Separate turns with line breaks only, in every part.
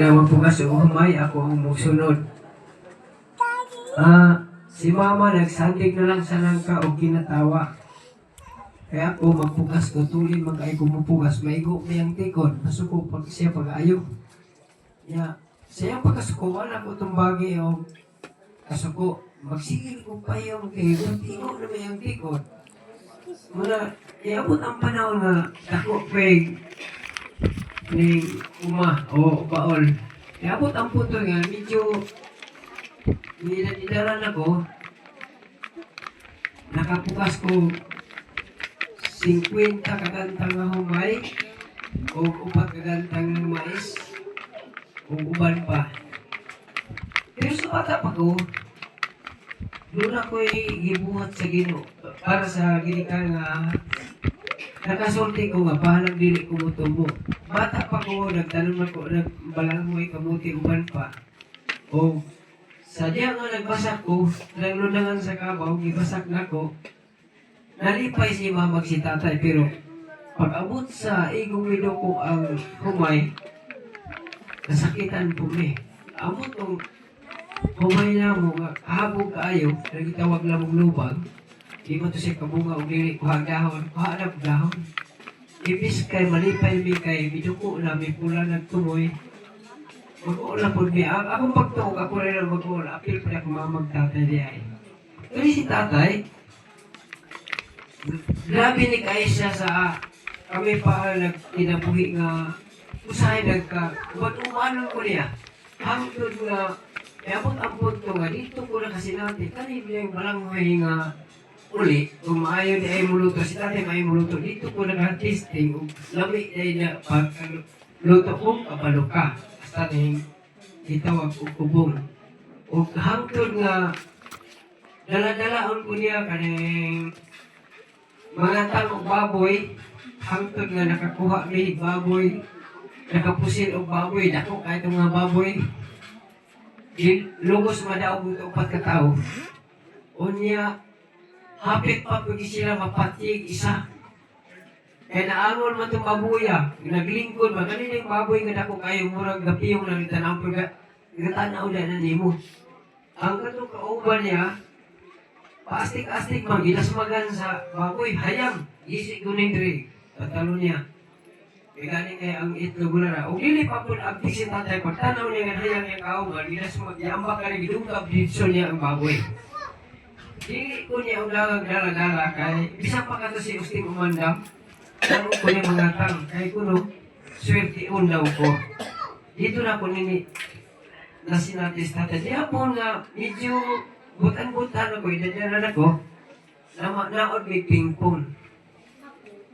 Kaya mapugas o humay, ako ang musunod. Si mama nagsandig na lang sa langka o kinatawa. Kaya ako magpugas ko tulin magkay kumupugas, maigo mayang tikod, masuko pag siya pag-ayo. Siya pagkasuko, wala ko itong bagay o kasuko. Magsigil ko pa yung tikod, tigo na mayang tikod. Muna, iabot ang panahon na dako peg ni uma o baol. Iabot ang puto nga, medyo nidaran ako, nakapukas ko 50 kagantang nga humay o 4 kagantang mais o uban pa. Pero sa bata pa ko, doon ako'y gibuhat sa Ginoo para sa ginikang nga nakasulti ko nga pahalang dili ko mutumbo. Bata pa ko, nagtanong ako, nagbalangoy kamuti uban pa. O sadya nga nagbasak ko, naglunangan sa kabaw, gibasak na ko. Nalipay si mamag si tatay, pero pag-abot sa igong wido ko ang humay, nasakitan po ni. Abot tong humay na mo, habog kaayo, nagitawag na mong lubag, di mo to siya kabunga o dili, kuhag dahon, kuhanap dahon. Ibis kay malipay mi kay biduko na, may pula nagtumoy. Mag-uula po niya. Akong pagtuog, ako rin ang mag-uula. Apil pa niya kumamag tatay niya. Pero si tatay, grabe ni Kaisa sa kami pa nagtinabuhi nga usahay umanon ko niya. Hangtod nga, abot ang punto nga, dito ko na kasi natin, kanina yung balanghoy nga uli, kung maayon ni ay muluto, si tatay maayon muluto, dito ko nag-testing, lamig na pag-luto ko, kabalo ka. Basta ning itawag ko kubong. O hangtod nga, dala-dalaon ko niya kaning mga tanong baboy, hangtod nga nakakuha ni baboy, nakapusin og baboy, dako kahit mga baboy, lugos madaog ito 4 katao. O niya, hapit pa pag sila mapatig isa. Kaya naangon man itong baboya, naglingkod, magaling yung baboy nga dako kayo, murag gapiyong lang itanang pagkatanaw na nimo. Ang katong kauban niya, paastik-astik man, ginasmagan sa baboy, hayam, gisik guning diri, tatalo niya. Galing kaya ang itlog na o dili pa po abdik si tatay, pagtanaw niya nga hayam yung kauban, ginasmag, iambak ka rin, gidungkab dito niya ang baboy. Dili ko niya ulangang dala-dala kay, bisa pa ka to si Usting umandam, ano ko niya mga tang, kay kuno, swerte undaw ko. Dito na ko nini, na sinatis tatay. Di po nga, medyo butan-butan ako, idadyanan ako, naod may ping-pong.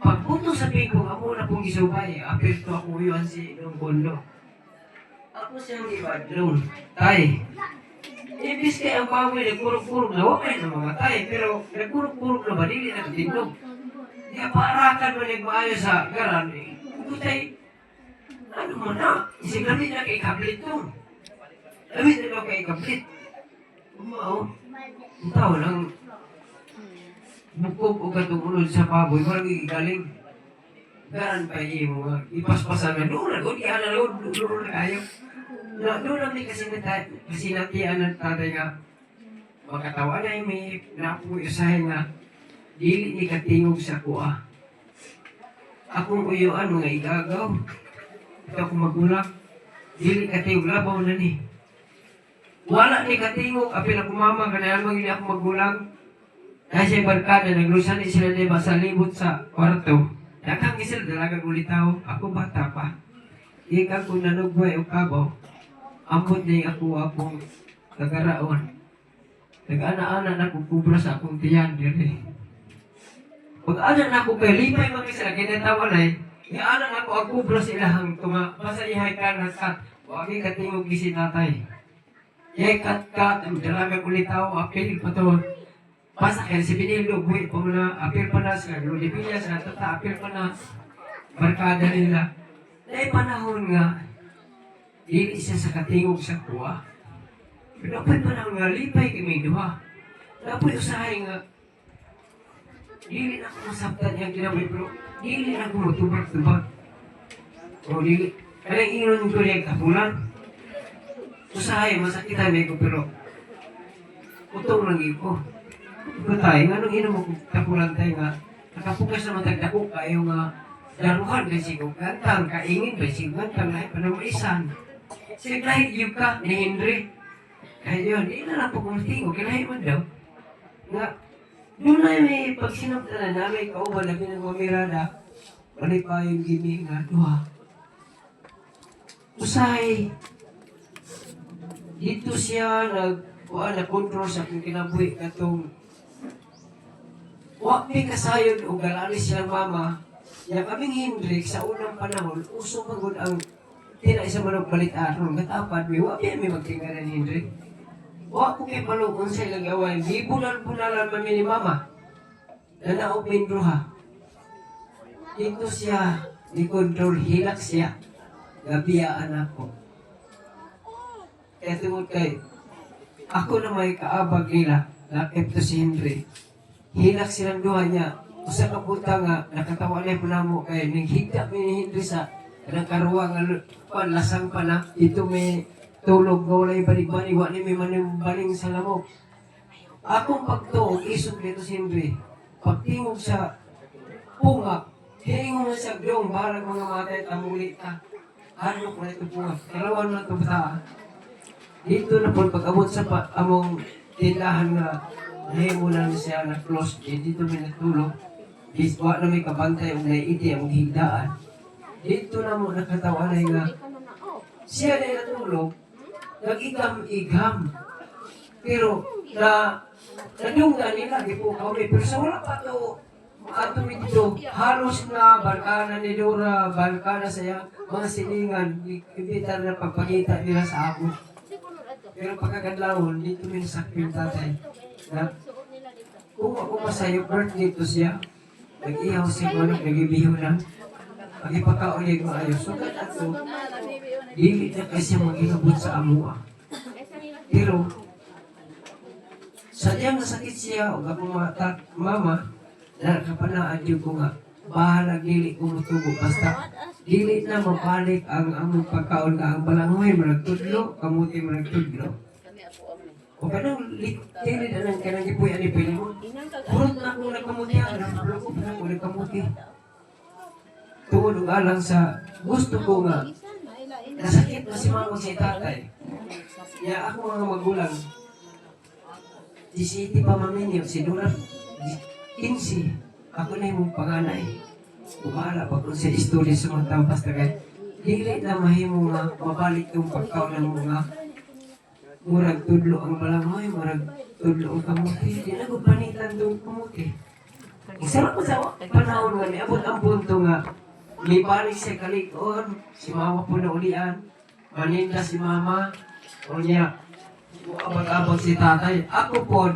Pagpunto sa ping-pong, ako na pong gisubay, apirto ako yun si Nung Bondo. Ako siyang ibadlong, tay. Ibis kaya ang baboy, nagkurog-kurog na, wakay na mga tay, pero nagkurog-kurog na ba, dili na katindog. Di paarakan mo nagmaayo sa garan, tay, ano mo na, isig lamit na kay kablit to. Lamit na kay kablit. Umao, ang tao lang, bukog o katungulod sa baboy, parang igaling. Garan pa iyo mo, ipaspasan na, doon na, doon na kayo. Doon lang kasi natiyan ng tatay nga, magkatawa na yung may napuusahin nga, dili ni katingog sa kuha. Akong uyuan mga igagaw. Ito akong magulak. Dili katingog, labaw na ni. Wala ni katingog, apil ako mama, kanayan mo hindi ako magulang. Dahil siya barkada, naglusan ni sila diba sa libot sa kwarto. Dakang isil, dalagang ulitaw, ako bata pa. Ikan kong nanugway o kabaw, ambot niya akong nagaraon. Nag-ana-ana na kukubra sa akong tiyan, diri. Pag-anan ako kay limay makisala, kinatawa na i-anan ako ang kubra sa ilahang tunga, masalihay ka na kat, wagi katingog si tatay. Yay kat, ang dalagang ulitaw, apil pa to. Pasa kaya si Binilo, buhay pa mo na, apil pa na sa Lulipilias, apil pa na, barkada nila. Dahil panahon nga, dili siya sa katingog sa kuwa. Pero dapat panahon nga, lipay kami duha. Dapat usahay nga, dili na ko masabtan niyang ginamay, pero dili na ko matubag-tubag. O dili, kaya inon ko niya kapulan. Usahay, masakitan may ko, pero utong lagi ko. Ito tayo, nga nung inom mo kapulan tayo nga, nakapukas naman tagdako kayo nga, daruhan na sigo kantang, kaingin ba sigo kantang, lahat pa naman isan. Sige, kahit yung ka, ni Henry. Kahit yun, di na lang po kumatingo, kinahin man daw. Nga, doon na may pagsinaptanan na may kauban na pinagmamirada, balik pa yung gini nga, duha. Usahay, dito siya nag-control sa kung kinabuhi katong wak may kasayod o galalis silang mama, na kaming Hendrik sa unang panahon, uso magod ang tina isa manong balitaan, katapad, may wak may magtingaran ni Hendrik. Wak ko kay palukon sa ilang gawain, di bulan-bunalan kami ni mama, na naopin druha. Dito siya, di control, hilak siya, gabiyaan ako. Kaya tungod kay, ako na may kaabag nila, lakip to si Henry. Hilak silang duha niya. Usa ka puta nga, nakatawa na yung mo kay naghigda ni Henry sa nagkaruwa nga lasang pa na. Dito may tulog nga wala yung balig-balig, wala may manibaling sa lamok. Akong pagtuog, isog dito si Henry. Pagtingog sa punga, hiningo mo sa glong, barang mga matay, tamuli ka. Ano ko na ito punga? Kalawan na ito bata. Dito na po, pag-abot sa among tindahan na nahimo na siya na close, dito may natulog. Wa na may kabantay o naiiti ang higdaan. Dito na mo nakatawa na nga siya na natulog, nag-igam-igam. Pero nadunggan nila, di po kami. Pero sa wala pa ito, ato dito, halos na balkana ni Dora, balkana sa mga silingan, ibitar na pagpakita nila sa ako. Pero pagkakadlawon, dito may nasakit tatay. Na, kung ako masayo, birthday to siya, nag-ihaw siya ko, nag-ibiho lang, mag-ipakaulig mo ayos. So, ato, dili na kasi mag-inabot sa amua. Pero, sadyang nasakit siya, o akong mama, nakapanaan yun ko nga, bahala dili ko mutubo. Basta, dili na mabalik ang among pagkaon ka ang balangoy, maragtudlo, kamuti maragtudlo. O kanang dili na lang kanang gipuy ani pili mo. Kurot na akong nagkamuti, nagkamuti na akong nagkamuti. Tungod ang alang sa gusto ko nga, nasakit na si mama si tatay. Kaya ako mga magulang, 17 pa maminyo, si Dora, 15, ako na yung panganay. Kumala pa kung sa istorya sa mga tao basta kay dili na mahimo nga mabalik yung pagkaon ng mga murag tudlo ang balangoy, murag tudlo ang kamuti. Di na ko panitan itong kamuti. Isarap ko sa panahon nga, niabot ang punto nga libalik siya kalikon, si mama po na ulian, maninda si mama, o niya, abag-abag si tatay. Ako po,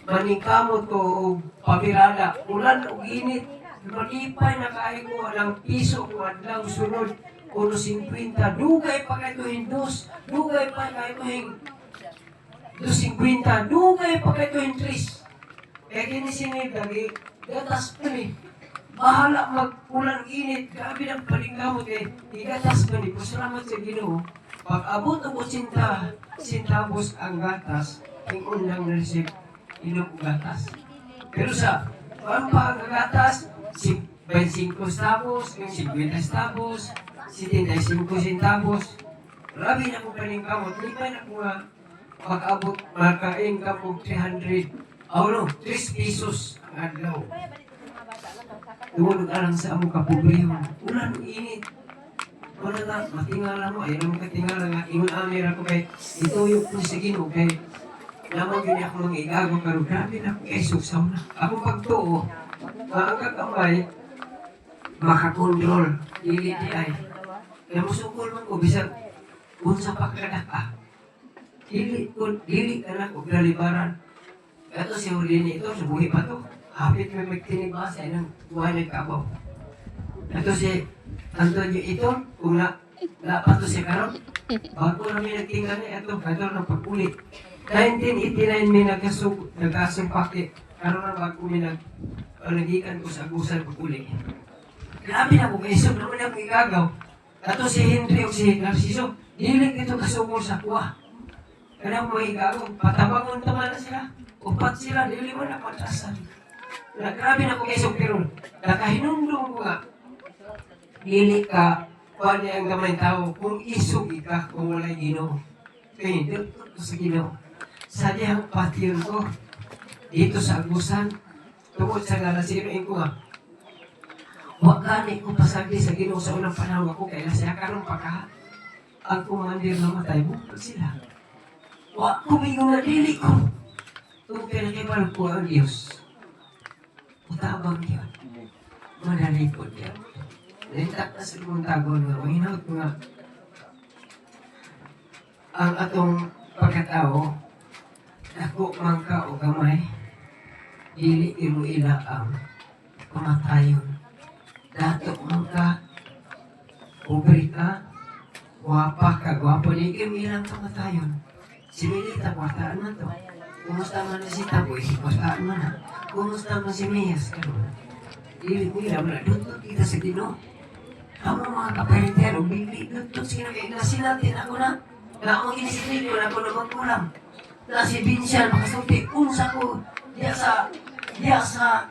maningkamot ko o pabirada, ulan o init, malipay na kain ko ng piso kung adlang sunod, 1.50, dugay pa kayo hindos, dugay pa kayo hing 2.50, dugay pa kayo hintris. Kaya kinisinid lagi, gatas pa ni. Bahala mag-ulan init, grabe ng palingamot eh, igatas pa ni. Pasalamat sa Ginoo. Pag-abot ang 80 centavos ang gatas, yung unang na-receive, inom gatas. Pero sa pang gatas, 25 centavos, 50 centavos, 75 centavos. Grabe na kong paningkamot. Hindi pa na ko nga pag-abot, makain ka po 300, 3 pesos ang adlaw. Tumulog alang sa among kapobrehon. Ulan, init. Wala na, matingala mo. Ayaw mo katingala nga. Ingon amira ko kay, ituyok ko sa Ginoo kay, namang yun ako mga igago, pero grabe na ako kay susaw na. Ako pagtuo, ang kakamay, makakontrol. Dili di ay. Kaya musukol man ko, bisag, unsa pa kadaka. Dili ka na ko, galibaran. Ito si Hulini ito, sa buhay pa to. Hapit may magtinibasa ng buhay nagkabaw. Ito si Antonio ito, kung dapat to siya karon, bago na may nagtinggan niya ito, ito na pag-ulit. 1989 may nagkasumpaki, karon na bago may nagikan ko sa agusan pag-ulit. Grabe na po, kaya isog naman ako igagaw. Ito si Henry o si Narciso, Dili ito kasugol sa kuha. Kaya mo igagong, patabangon naman na sila. Upat sila, dili mo na patasan. Grabe na ko kay Sugpiron. Nakahinumdum ko nga. Dili ka, kuha niya ang gamay tao, kung isugi ka, kung wala'y Ginoo. Kaya dito ko sa Ginoo. Sa diyang patiyon ko, dito sa Agusan, tungkol sa lalasirin ko nga, wag gani ko pasagdi sa Ginoo sa unang panahon ako, kaya siya karong pagka ang kumandir na matay mo, sila. Wag ko may nga dili ko. Kung pinakipalang ko ang Diyos, utabang yun. Madali po yan. Nahitak na sa mong tagon nga, mahinag nga, ang atong pagkatao, dako man ka o gamay, dili mo ila ang kamatayon. Dato man ka, ubri ka, guwapa ka, guwapo di ilang kamatayon. Si Milita, kwartaan man to. Kumusta man na si Taboy, kwartaan man na. Kumusta man si Miyas, dili mo ila, wala doon kita sa Ginoo. Ang mga kapalitero, bibig doon sinatin ako na. Na akong inisipin ko na ako na magkulang. Na si Vincian, makasulti, unsa ko, diya sa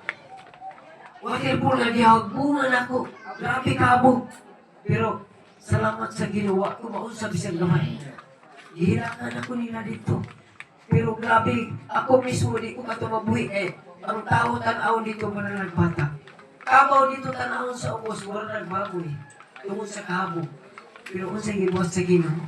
waterpool na dihagbungan ako. Grabe kabog. Pero, salamat sa ginawa ko, maunsa bisang gamay. Hirakan ako nila dito. Pero grabe, ako mismo di ko katumabuhi eh. Ang tao tanaw dito para nagbata. Kabaw dito tanaw sa ubos, wala nagbaboy. Tungkol sa kabog. Pero kung sa gibuhat sa Ginoo,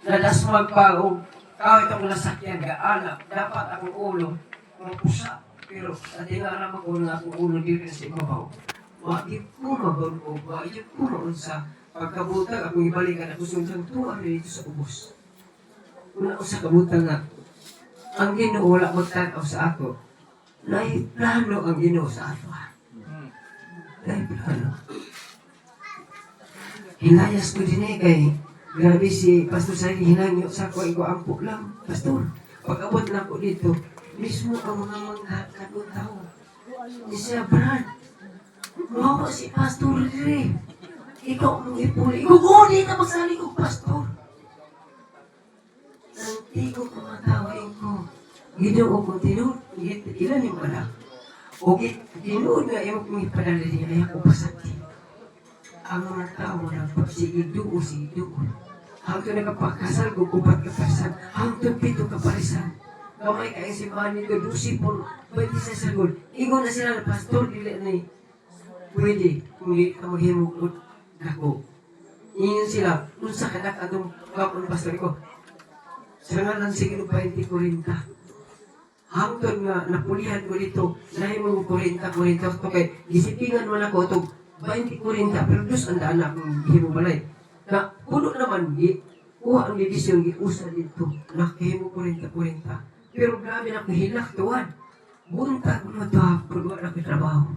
nadasmag pa o kahit ako nasakyan, gaana, dapat akong ulo, mapusa. Pero sa tingara mag-ulo nga akong ulo dito sa ibabaw. Wakit ko mabago, wakit ko maunsa. Pagkabutang, akong ibalikan ako sunsang tuwa dito sa ubos. Una ko sa kabutang nga, ang Ginoo wala magtanaw sa ako. Naiplano ang Ginoo sa ato. Naiplano. Hinayas ko din eh kay grabe si Pastor Sari, hinanyo sa ako, iko ampo lang. Pastor, pag-abot na ako dito, mismo ang mga manghatag tao. Ni siya, Brad, mawa si Pastor Ri. Ikaw mong ipuli. Ikukunin na magsali ko, Pastor. Nanti ko mga tawain ko. Ginoo ko tinuod, ilan yung pala. O tinuod nga yung kong ipadala niya, kaya ko pasati. Ang mga tao na pagsigiduo, sigiduo. Hangtod nakapakasal ko, kupat kapasan. Hangtod pito kaparisan. Kamay kayo si Manny ko, dusi po, pwede sa sagol. Ingo na sila na pastor, dili na pwede, kung di ka maghimukot ako. Ingon sila, unsa ka na atong kapon pastor ko. Sa nga lang siguro 20 Korinta. Hangtod nga, napulihan ko dito, nahimong Korinta, ito kay, disipingan mo na ko itong 20 Korinta, pero Diyos ang daan akong himubalay. Na puno naman, kuha ang didisyon, giusa dito, nakahimo Korinta. Pero grabe na akong hinaktuan. Buntag mo ito hapon, wala na trabaho.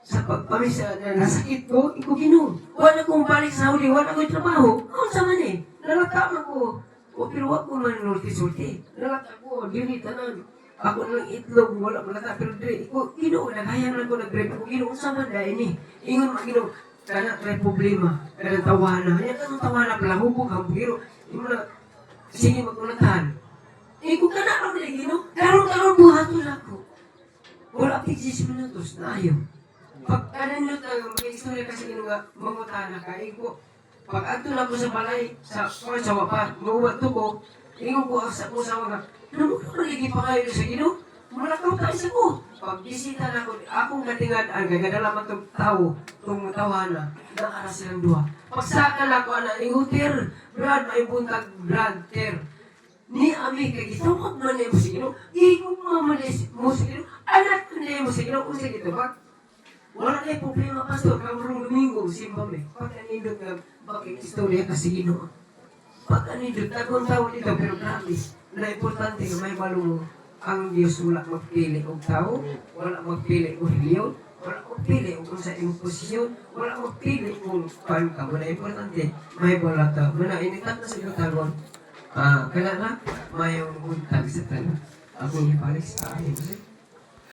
Sa pagpamisa na nasakit ko, iko Ginoo. Wala kong balik sa Saudi, wala akong trabaho. Kung sa man eh, nalatama ko. O pero wag ko man nulti-sulti. Nalata ko, dili tanan. Ako nang itlog, wala malata. Pero dili, iko Ginoo, naghayang lang ko, nag-rep ko. Ginoo, sa man dahil ni. Ingon mga Ginoo, kana may problema, kana tawana. Yan kanong tawana pala, hubog ang biro. Imo na, sige magkulatan. Iko kana ako nila Ginoo. Karon buhaton ako. Wala 10 minutos na ayaw. Pag kananot ang mga istorya kasi Ginoo nga, mangutana ka, iko. Pag adto na ko sa balay, sa wapan, mauwat ko, ingon ko sa mga, namulagi pa kayo sa Ginoo? Malakaw tayo sa ko. Pag bisita na ko, akong katingan, ang gagadala man itong tao, itong tawana, naara silang duha. Pagsakan ako, ingutir, Brad, may buntag, Brad, ter. Ni Ami, kagitawag man niya mo sa Ginoo, ikong mamalis mo sa Ginoo, anak ko niya mo sa Ginoo, kung sa gito, wala kayo problema, Pastor, kamarong Domingo, simba me. Pag anindot nga, bakit istorya kasi Ginoo? Pag anindot, tagong tao dito, pero grabe, na importante nga may balo mo, ang Diyos wala magpili og tao, wala magpili og reliyon, wala magpili og kung sa imong posisyon, wala magpili kung paano ka. Wala importante, may bala tao. Wala, initat na sa iyong talon, kaya na, mayong buntag sa tanan. Ako yung balik sa akin.